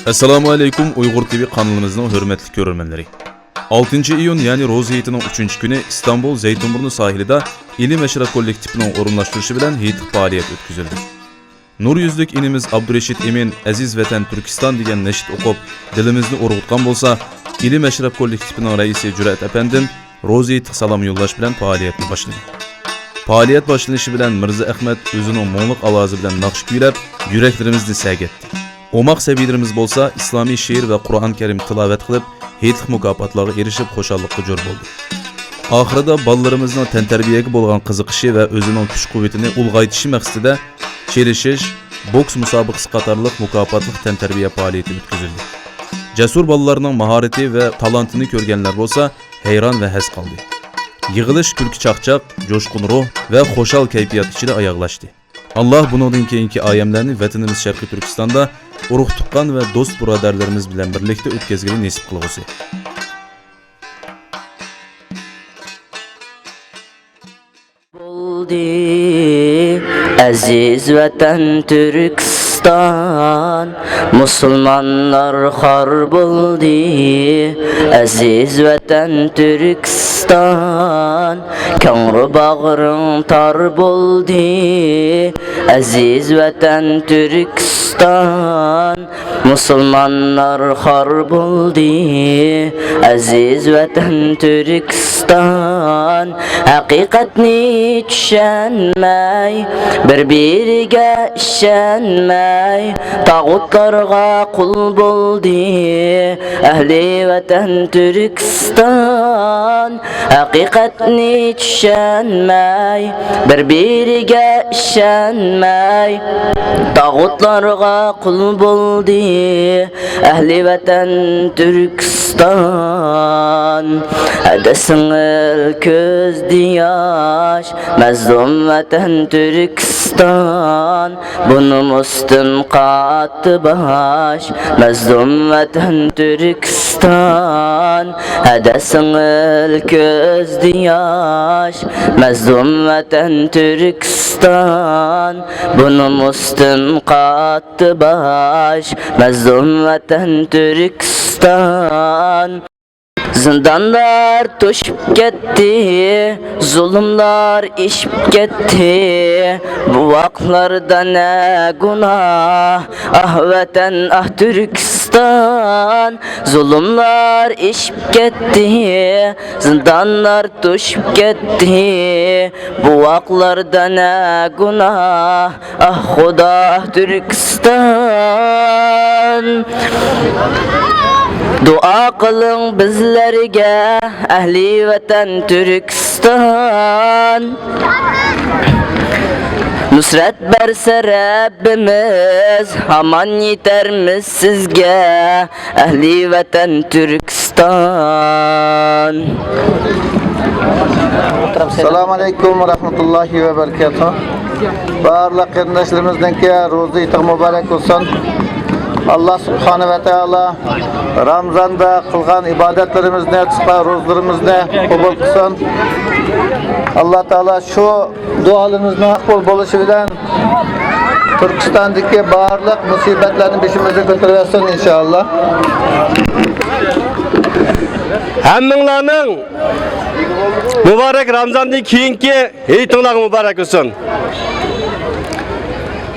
Assalamu alaikum Uyghur TV kanalımızın hürmetli görürmenleri. 6 iyun yani Roza Heyti'nin 3. günü İstanbul Zeytinburnu sahilida İlim Meşrep kollektifinin orunlaştırışı bilen heytik faaliyet ötküzüldü. Nur yüzlük inimiz Abdurreşit Emin Aziz Vatan Türkistan degan neşit okup dilimizni urgutgan bolsa, İlim Meşrep kollektifinin reisi Cüret Efendim Roza Heytik salam yollaş bilen faaliyetini başladı. Faaliyet başlanışı bilen Mirza Ahmet özünün moğluk avazı bilen nakş küylep yüreklerimizni sergetti. Omaq səbiylərimiz bolsa İslami şiir və Qur'an-ı Kerim tilavet qılıb, heytlik mükafətlərə erişib xoşallıqqa jor boldu. Axırda ballarımızın təntərbiyəyə bolğan qiziqishi və özünün kuch quvvetini ulğaytışı məqsədində çelişiş, boks müsabiqəsi qatarlıq mükafatlıq təntərbiyə fəaliyyəti ötküzüldü. Cəsur ballarının mahareti və talantını görgənlər bolsa heyran və həz qaldı. Yığılış külki çaqçaq, coşqun ruh və xoşal keyfiyyət içində ayaqlaşdı. Allah bundan keyinki ayemlerini vatanımız Şərqi Türkistan'da uruq tuqqan və dost buradarlarımız bilen birlikte ötkəzgili nesip qılğısı. Aziz vatan Türkistan, Müslümanlar harp oldu. Aziz vatan Türkistan, kanru bağrın tar boldu. Aziz vatan Türkistan, Müslümanlar harp oldu. Aziz vatan Türkistan, haqiqatni tushunmay, bir-biriga ishonmay, tağutlarga qul bo'ldi. Ahli vatan Türkistan, haqiqatni tushunmay, bir-biriga ishonmay, tağutlarga qul bo'ldi. Ahli vatan Türkistan, adasınıl közdi yaş, mazlum vatan Türkistan, bunun üstün qattı baş, mazlum vatan Türkistan, adasınıl közdi yaş, mazlum vatan Türkistan, bunun üstün qattı baş, mazlum vatan Türkistan. Zindanlar toşup gitti, zulümler işip gitti. Bu vaklarda ne günah, ah vatan ah Türkistan. Zulümler işip gitti, zindanlar toşup gitti. Bu vaklarda ne günah, ah Xuda ah Türkistan. Dua qılın bizlerge, ahli vatan Türkistan. Nusret berse Rabbimiz, aman yetermiz sizge, ahli vatan Türkistan. Assalamu alaikum ve rahmetullahi ve berekatuhu. Barlıq qardaşlarımızdanki Roza Heyti mübarek olsun. Allah subhanahu ve teala Ramazan'da kılgan ibadetlerimizni, tutkan rozalarımızı kabul kılsın. Allah Teala şu dualarımızın akbol buluşu bilen Türkistan'daki barlıq musibetlerini başımıza götürüversin inşallah. Hamdinglarning mübarek Ramazan'dan keyinki heytinglar mübarek olsun.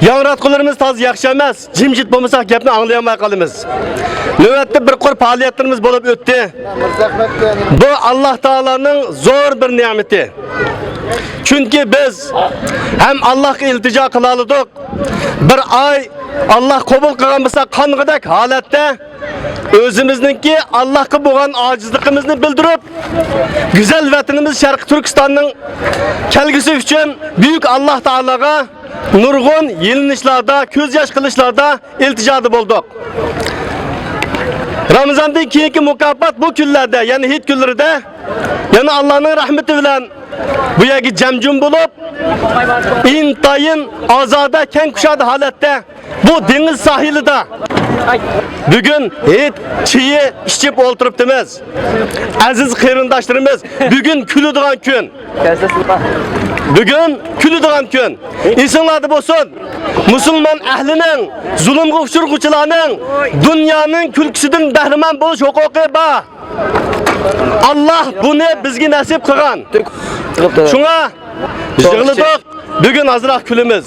Yangratqularimiz taz yaxshi emas, jimjit bo'lmasak gapni anglayolmay qolamiz. Navbatda bir qor faoliyatlarimiz bo'lib o'tdi. Bu Alloh taolaning zo'r bir ne'mati. Chunki biz ham Allohga iltijo qila oldik. Bir oy Allah qabul qilgan bo'lsa qanqidak holatda özümüzdeki Allah'a bo'lgan ojizligimizni bildirib, güzel vatanimiz Şərqi Türkistanning kelgusi uchun büyük Allah Taolaga nurg'un yelinishlarda, ko'z yosh qilishlarda iltijoda bo'ldik. Ramazandan keyingi mukofot bu kunlarda, ya'ni hit kunlarida, yana Allohning rahmati bilan bu yerga jamjum bo'lib, intayin ozoda keng kushadi holatda bu dengiz sahilida Bugün hiç çiğ içip oturupdimiz. Aziz qarindoshlarimiz, bugün kuladigan kun. Bugün kuladigan kun. Esinglarda bo'lsin. Musulmon ahlining, zulmga uchirguvchilarning dunyoning kulkisidan bahramand bo'lish huquqi bor. Allah buni bizga nasib qilgan. Shunga yig'ildik. Bugün azroq kulimiz.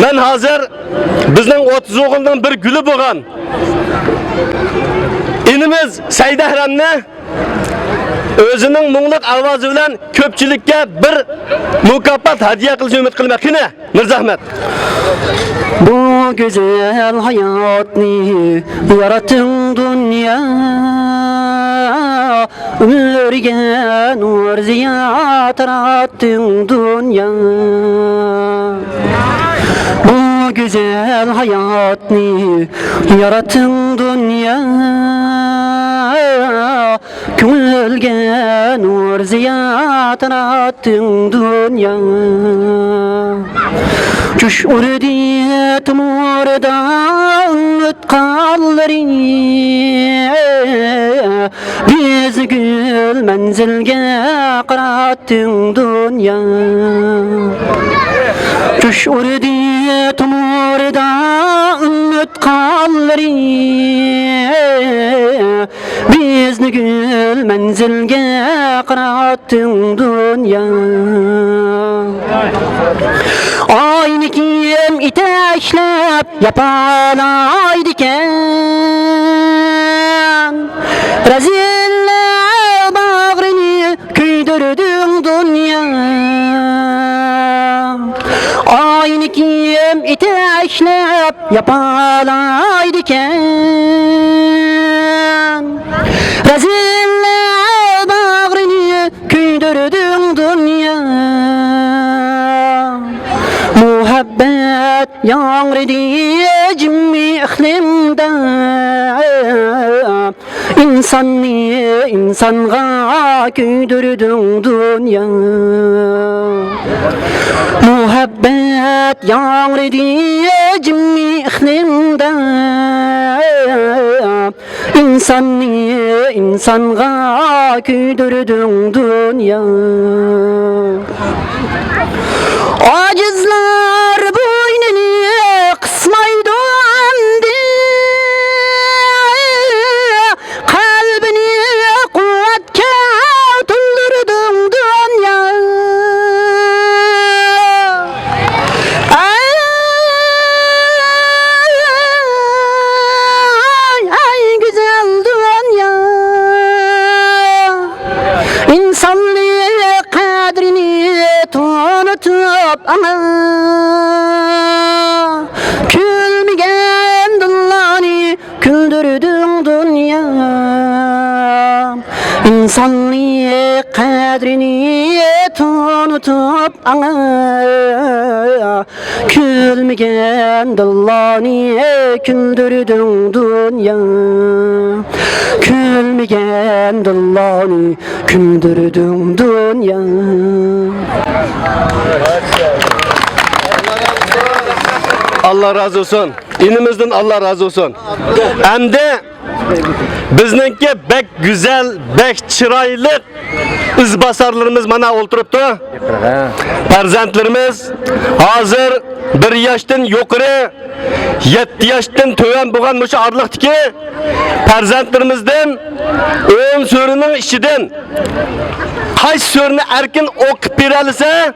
Ben hazır bizning 30 o'g'ilning bir guli bo'lgan. Inimiz Saydahramni o'zining mungluq ovozi bilan ko'pchilikka bir mukofot hadya qilishni umid qilaman. Qani, Mirzahmat. Bu güzel hayatni yaratın dünya, ömürge nur ziyat yarattın dünya. Bu güzel hayatni yaratın dünya, gönülge nur ziyat yarattın dünya. Çüş urdi tumurdan ütkalları, biz gül menzilge qarattın dünya. Çüş urdi tumurdan ütkalları, biz gül menzilge qarattın dünya. Aynı kim iteşlep yapalaydıken, reziller bağrını küydürdün dünya. Aynı kim iteşlep yapalaydıken, reziller bağrını küydürdün dünya. Muhabbet yağrıdı cimmi iklimde, insanga küydürdün dünya. Muhabbet yağrıdı cimmi iklimde, insanga küydürdün dünya. Acizler boynunu kısmaydı endi, kalbini kuvvetke doldurdun dünya. Ay güzel dünya, insanlık kadrini tanıtıp ama külmegen dillani küldürdün dünya. İnsanlık kadrini tanıtıp ama külmegen dillani küldürdün dünya. Külmegen dillani küldürdün dünya. Allah razı olsun. İnimizden Allah razı olsun. Hem de bizninki bek güzel, bek çıraylı izbasarlarımız mana olturuptu. Farzandlarımız hazır 1 yaştan yukarı 7 yaştan töven bo'lgan mushu arlıqdaki farzandlarimizdan 10 so'rining ichidan qaysi so'rini erkin o'qib beralsa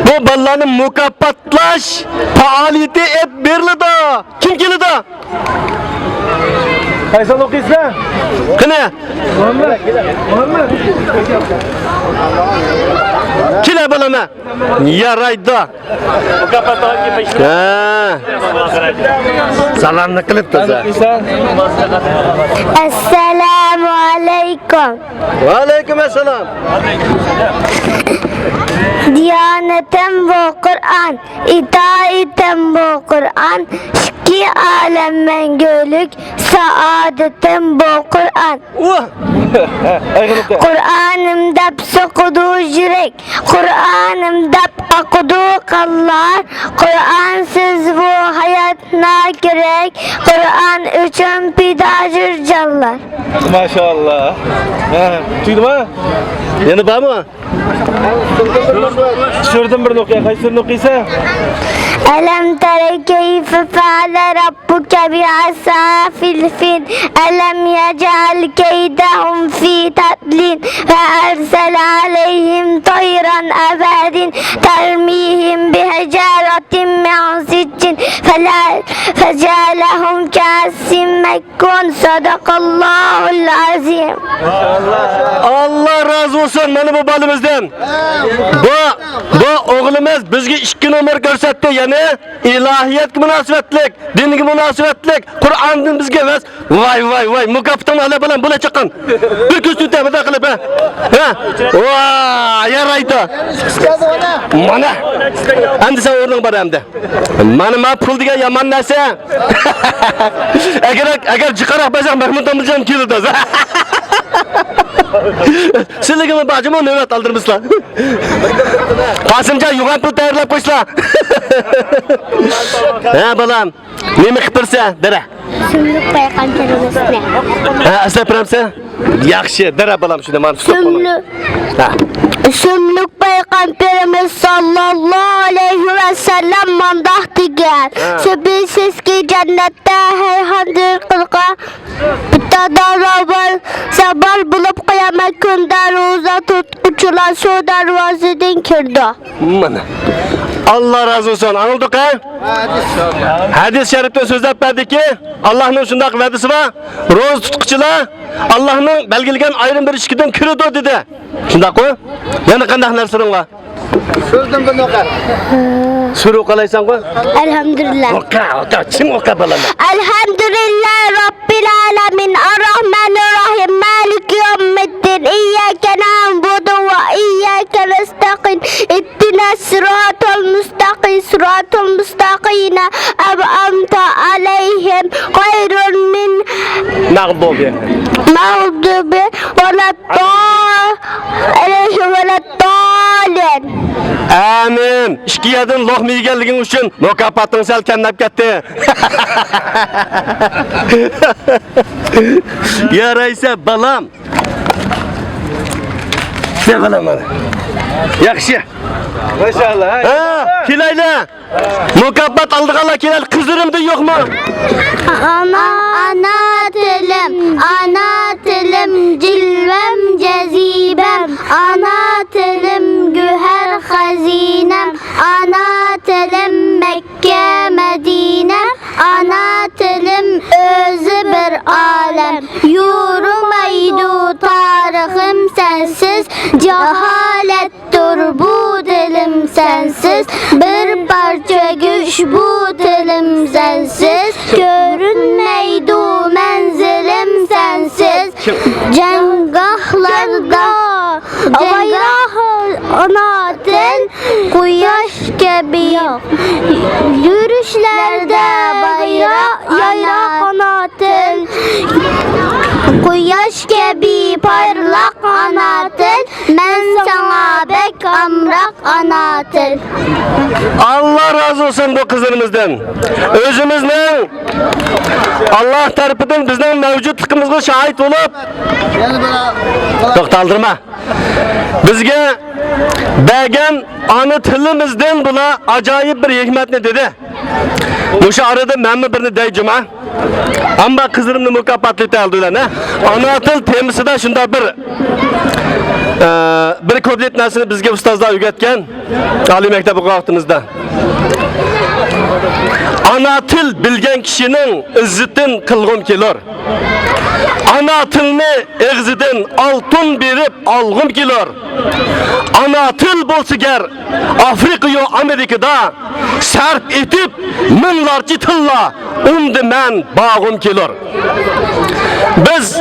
bu bolalarni mukofotlash faoliyati hep beriladi. Kim keladi? Qaysi o'qiysizlar? Qani? Muhammad. Kela balama. Yaraydi. Mukofot olib peshni. Salamni qilib toza. Assalomu alaykum. Va alaykum assalom. Diyonatim bu Qur'on, itoatim bu Qur'on, ikki olam mangulik, saodatim bu Qur'on. Qur'onimda suqudu yurak, Kur'an'ımda okuduğu Kur'ansız bu hayatına gerek. Kur'an üçün pidacır canlar. Maşallah. Duydun mu? Yeni var mı? Sürdüm bir noktaya. Kaç sürü noktaysa? Elem tere keyfe feale rabbuke bi asafil fil. Elem yecel keydehum fi tadlin. Ve ersel aleyhim tayran ebedin. Termihim biheceratin min siccin. Fecalehum kasim mekkun. Sadakallahul azim. Allah razı olsun bana bu balımızdan. Bu oğlumuz bizge 2 numara gösterdi. Yani ilahiyet münasebetlik, dingi münasebetlik, Kur'an'dan bizge emas. Vay mukaftan ala bilan bula chiqqan. Bir ko'z tutamida qilib ha. Vay yaraydi. Mana. Endi sen o'rning bor endi. Mana pul degan yomon narsa. Agar jiqaroq bo'lsam Mahmud Amiljon keladi. Sizlarga bacım o nöbet aldırmışlar. Kasımcan yugan pul tayyorlab qo'yishlar. Ha balam, nima qilib tursa, dara. Sümlük peygamberimiz ne? Ha, aslab turamsa? Yaxshi, dara balam shuni men tutib qo'yaman. Sümlük peygamberimiz sallallahu aleyhi ve sellem mandah digen. Şüphesiz ki cennette herhangi kılga sabah bulup kıyamet günde roza tutkuçular şu darvazeden kirdi. Mana. Allah razı olsun. Anıldık ha? Hadis şerifte sözlep verdi ki Allah'ın şundaq vədisi var. Roz tutkuçular Allah'ın belgilegen ayrım bir işkiden kirdi dedi. Şundaq mı? Yani qandaq narsalar var? Sözden bir nokta. Sürü okalaysan mı? Elhamdülillah. Oka. Kim oka balana? Elhamdülillah Rabbil alemin. Ar-Rahmanir-Rahim. Malik yevmiddin. İyyâke na'budu ve iyyâke nestaîn. İhdina sıratal müstakîm. Sıratal müstakîne en'amte aleyhim. Gayril min Mağdubi. mağdubi veleddâlin. Amin. İki yerden lokma yeganliging uchun mukofoting sal kamlab ketdi. Yaraysa balam. Ne balam mana? Yaxshi. Maşallah. Ha, kelaylar. Mukofot aldiganlar keladi. Qizirimda yo'qmi? Ana tilim, cilvem cezibem, ana tilim güher hazinem, ana tilim Mekke Medinem, ana tilim özü bir alem, yürümeydu tarihim sensiz, cehalettir bu dilim sensiz, bir parça güç bu dilim sensiz, görünmeydi menzilim sensiz, cengahlarda anatın kuyaş gibi, yürüyüşlerde yayrak anatın, kuyaş gibi parlak anatın, men sana bek amrak anatın. Allah razı olsun bu kızlarımızdan. Özümüzden Allah tarafından bizden mevcutluğumuzga şahit olup to'xtaldırma. Bizge bergen ana tilimizden bula acayip bir hikmetni dedi. Muşa arada memmi birini deycima. Ama kızlarımni mukofotli aldılar ne? Ana til temisida şunda bir ko'plik narsani bizga ustozlar o'rgatgan oliy maktab o'qigan vaqtimizda. Ana til bilgan kishining izzitin qilg'um kelar. Ana tilni eg'zidan oltin berib olg'um kelar. Ana til bo'lsa gar Afrika yo Amerikada sarf etib minglarcha tilla unda men bag'im kelar. Biz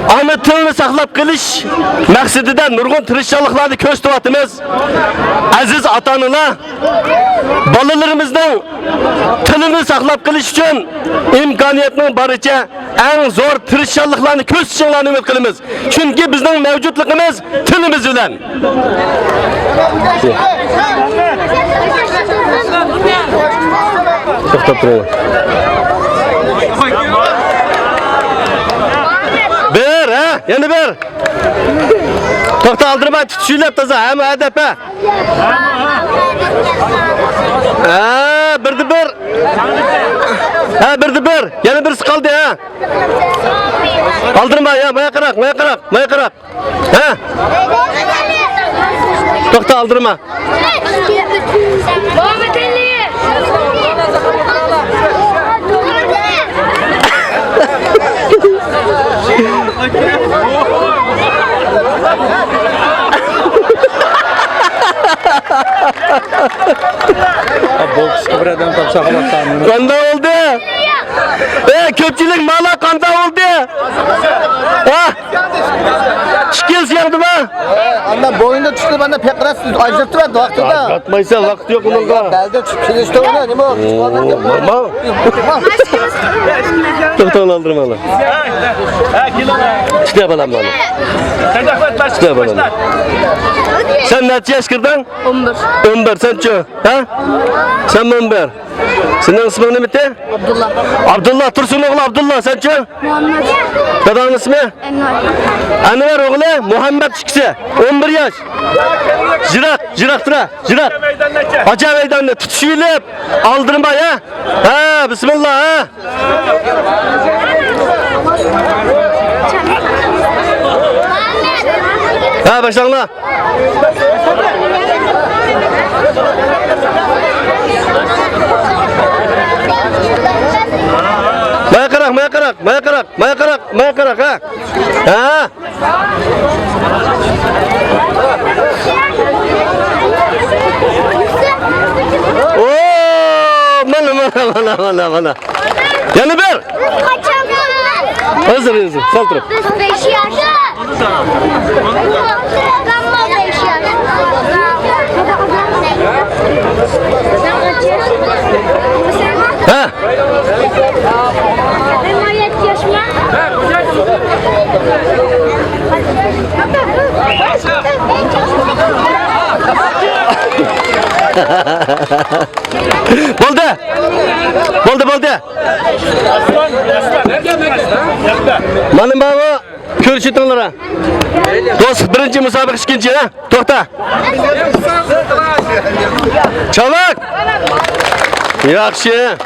ana tilni saqlab qilish maqsadida nurg'un tirishchiliklarni ko'rsatyapmiz. Aziz ota-onalar, bolalarimizning tilini saqlab qilish uchun imkoniyatning boricha eng zo'r tirishchiliklarni ko'rsatishinglarni umid qilamiz. Chunki bizning mavjudligimiz tilimiz bilan. To'xtab turing. Bir, ha? Yana bir. To'xta aldırma, tutuşuyla toza, hamma adab ha. Ha, birdi bir. Ha, birdi bir. Yana birisi qoldi ha. Aldırma ya, maya qaraq. Ha? To'xta aldırma. Boksga bir adam topsa xalatdan. Qanday oldu? Ko'pchilik mala qanday oldu? Ha? Shikil siyardimi? Andan boyunda tushdi, bana pekras ajratib vaqtida. Qatmaysa vaqt yo'q unga. Balda tushishdi uni, nima oldu? To'xta aldırmalar. İşte balam bana. İşte balam. Sen neçe yaş girdin? 11. 11, sen çö? Ha? Sen 11. Senin ismin ne bitti? Abdullah. Abdullah, Tursun oğlu Abdullah, sen çö? Muhammed. Dadanın ismi? Enver. Anvar oğlu Muhammed çıksı. 11 yaş. Jirak tura. Hoca meydanına tutuşuyup aldırma ya. Ha, bismillah ha. Ha, başla. Maya karak ha. Ha. Oo, mana. Yana bir. Hazır. Saltır. 5 yaş. Ha. Bo'ldi. Mana baba ko'rshatinglar. Do'st, birinchi musobaqa ikkinchi, ha? To'xta. Chavak. Yaxshi.